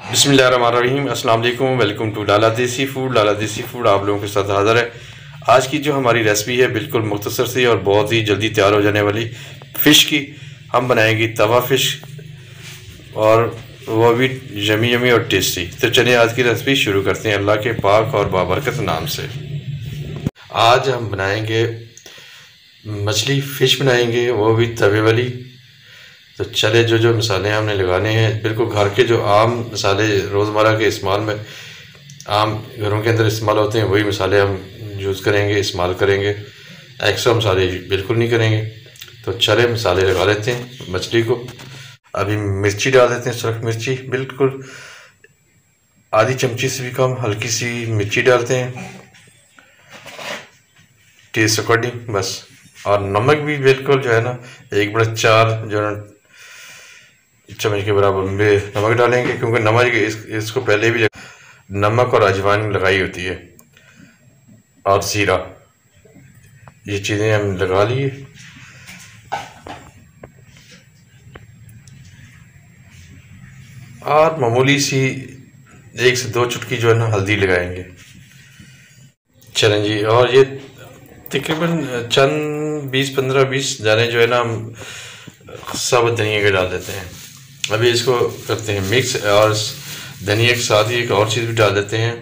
बिस्मिल्लाहिर्रहमानिर्रहीम, अस्सलाम वालेकुम। वेलकम टू लाला देसी फूड। लाला देसी फूड आप लोगों के साथ हाज़िर है। आज की जो हमारी रेसिपी है बिल्कुल मुख्तसर सी और बहुत ही जल्दी तैयार हो जाने वाली फ़िश की। हम बनाएंगे तवा फ़िश और वो भी यमी यमी और टेस्टी। तो चलिए आज की रेसिपी शुरू करते हैं अल्लाह के पाक और बाबरकत नाम से। आज हम बनाएंगे मछली फ़िश बनाएंगे, वो भी तवे वाली। तो चले जो जो मसाले हमने लगाने हैं बिल्कुल घर के जो आम मसाले रोज़मर्रा के इस्तेमाल में आम घरों के अंदर इस्तेमाल होते हैं वही मसाले हम यूज़ करेंगे, इस्तेमाल करेंगे। एक्स्ट्रा मसाले बिल्कुल नहीं करेंगे। तो चले मसाले लगा लेते हैं मछली को। अभी मिर्ची डाल देते हैं, सुरख मिर्ची बिल्कुल आधी चमची से भी कम हल्की सी मिर्ची डालते हैं टेस्ट अकॉर्डिंग बस। और नमक भी बिल्कुल जो है ना 1/4 जो है चम्मच के बराबर में नमक डालेंगे, क्योंकि नमक इसको पहले भी नमक और अजवाइन लगाई होती है और ज़ीरा, ये चीज़ें हम लगा लिए। और मामूली सी 1 से 2 चुटकी जो है ना हल्दी लगाएंगे। चलें जी, और ये तकरीबन चंद 20 दाने जो है ना हम साबुत धनिया के डाल देते हैं। अभी इसको करते हैं मिक्स, और धनिया के साथ ही एक और चीज़ भी डाल देते हैं,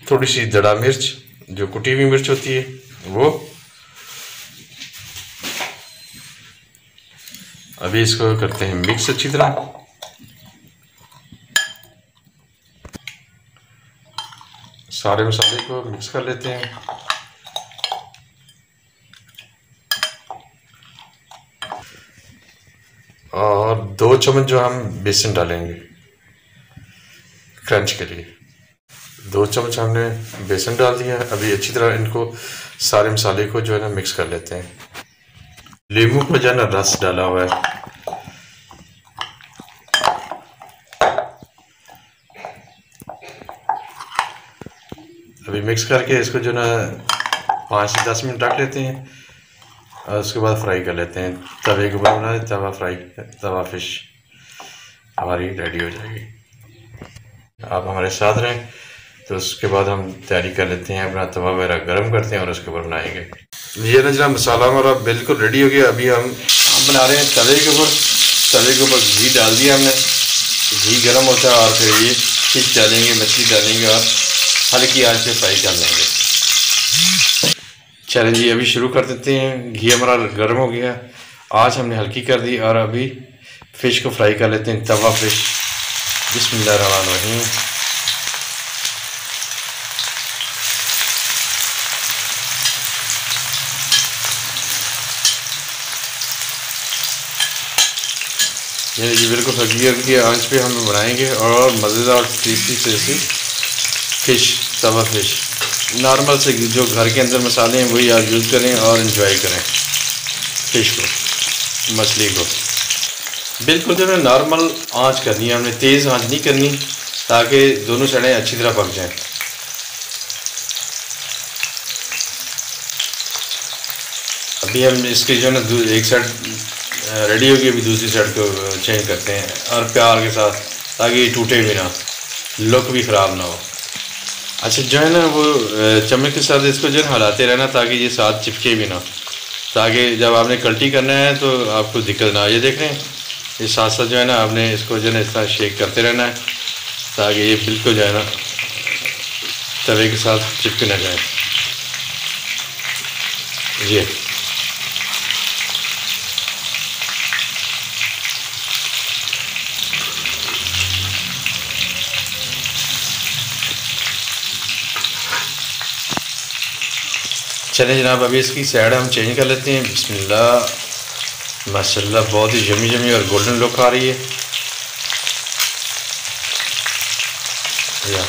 थोड़ी सी दड़ा मिर्च, जो कुटी हुई मिर्च होती है वो। अभी इसको करते हैं मिक्स अच्छी तरह। सारे मसाले को मिक्स कर लेते हैं। और 2 चम्मच जो हम बेसन डालेंगे क्रंच के लिए। 2 चम्मच हमने बेसन डाल दिया। अभी अच्छी तरह इनको सारे मसाले को जो है ना मिक्स कर लेते हैं। नींबू का जो है ना रस डाला हुआ है। अभी मिक्स करके इसको जो ना 5 से 10 मिनट रख लेते हैं और उसके बाद फ्राई कर लेते हैं। तवे के ऊपर बनाए तवा फ़िश हमारी रेडी हो जाएगी। आप हमारे साथ रहें। तो उसके बाद हम तैयारी कर लेते हैं, अपना तवा वगैरह गर्म करते हैं और उसके ऊपर बनाएंगे। ये ना जरा मसाला हमारा बिल्कुल रेडी हो गया। अभी हम बना रहे हैं तवे के ऊपर। तवे के ऊपर घी डाल दिया हमने, घी गर्म होता है और फिर ये फ़िश डालेंगे, मछली डालेंगे और हल्की आंच पे फ्राई कर लेंगे। चलें जी, अभी शुरू कर देते हैं। घी हमारा गर्म हो गया, आंच हमने हल्की कर दी और अभी फ़िश को फ्राई कर लेते हैं, तवा फ़िश। बिस्मिल्लाहिर्रहमानिर्रहीम। ये जी बिल्कुल हल्की आंच पे हम बनाएंगे और मज़ेदार टेस्टी टेस्टी फ़िश, तवा फ़िश। नॉर्मल से जो घर के अंदर मसाले हैं वही आप यूज़ करें और इन्जॉय करें फ़िश को, मछली को। बिल्कुल जो है नॉर्मल आंच करनी है हमने, तेज़ आंच नहीं करनी, ताकि दोनों साइडें अच्छी तरह पक जाएं। अभी हम इसके जो है ना एक साइड रेडी होगी, अभी दूसरी साइड को चेंज करते हैं और प्यार के साथ, ताकि ये टूटे भी ना, लुक भी ख़राब ना हो। अच्छा जो है ना वो चम्मच के साथ इसको जो है हिलाते रहना, ताकि ये साथ चिपके भी ना, ताकि जब आपने कल्टी करना है तो आपको दिक्कत ना। ये देख रहे हैं, ये साथ साथ जो है ना आपने इसको जो है ना इस तरह शेक करते रहना है, ताकि ये बिल्कुल जो है ना तवे के साथ चिपके ना जाए। ये चलें जनाब, अभी इसकी साइड हम चेंज कर लेते हैं। बिस्मिल्लाह, माशाल्लाह बहुत ही यमी यमी और गोल्डन लुक आ रही है। या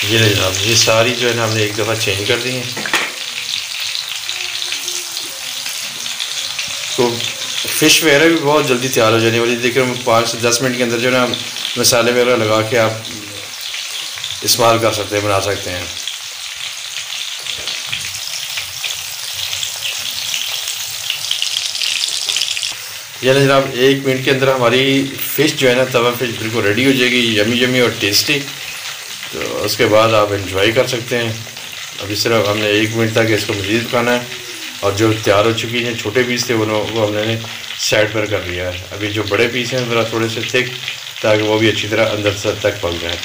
ये जनाब, ये सारी जो है ना हमने एक दफ़ा चेंज कर दी है। तो फ़िश वगैरह भी बहुत जल्दी तैयार हो जाने वाली। देखिए 5 से 10 मिनट के अंदर जो है ना मसाले वगैरह लगा के आप इस्तेमाल कर सकते हैं, बना सकते हैं। यानी जनाब 1 मिनट के अंदर हमारी फ़िश जो है ना तवा फ़िश बिल्कुल रेडी हो जाएगी, यमी यमी और टेस्टी। तो उसके बाद आप इंजॉय कर सकते हैं। अभी सिर्फ हमने 1 मिनट तक इसको मज़ीद पकाना है, और जो तैयार हो चुकी हैं छोटे पीस थे वो हमने साइड पर कर लिया है। अभी जो बड़े पीस हैं ज़रा थोड़े से थिक, ताकि वो भी अच्छी तरह अंदर तक पक जाए।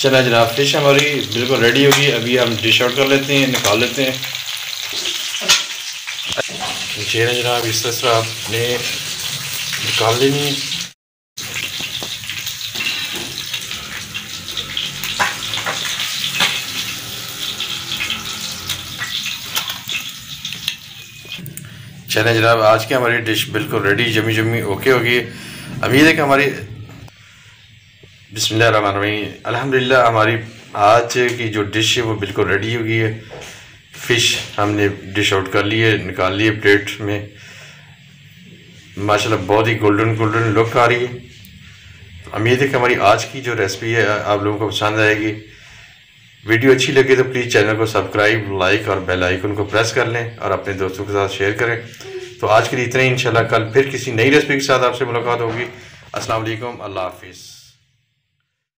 चला जनाब फ़िश हमारी बिल्कुल रेडी होगी। अभी हम डिश आउट कर लेते हैं, निकाल लेते हैं। चेहरा जनाब इस तरह आपने निकाल लेनी है। चलें जनाब आज की हमारी डिश बिल्कुल रेडी, जमी जमी ओके होगी। उम्मीद है कि हमारी बिस्मिल्लाहिर्रहमानिर्रहीम अल्हम्दुलिल्लाह हमारी आज की जो डिश है वो बिल्कुल रेडी हो गई है। फ़िश हमने डिश आउट कर ली है, निकाल ली है प्लेट में। माशाल्लाह बहुत ही गोल्डन लुक आ रही है। उम्मीद है कि हमारी आज की जो रेसिपी है आप लोगों को पसंद आएगी। वीडियो अच्छी लगे तो प्लीज़ चैनल को सब्सक्राइब, लाइक और बेल आइकन को प्रेस कर लें और अपने दोस्तों के साथ शेयर करें। तो आज के लिए इतना ही। इंशाल्लाह कल फिर किसी नई रेसिपी के साथ आपसे मुलाकात होगी। अस्सलाम वालेकुम, अल्लाह हाफिज़।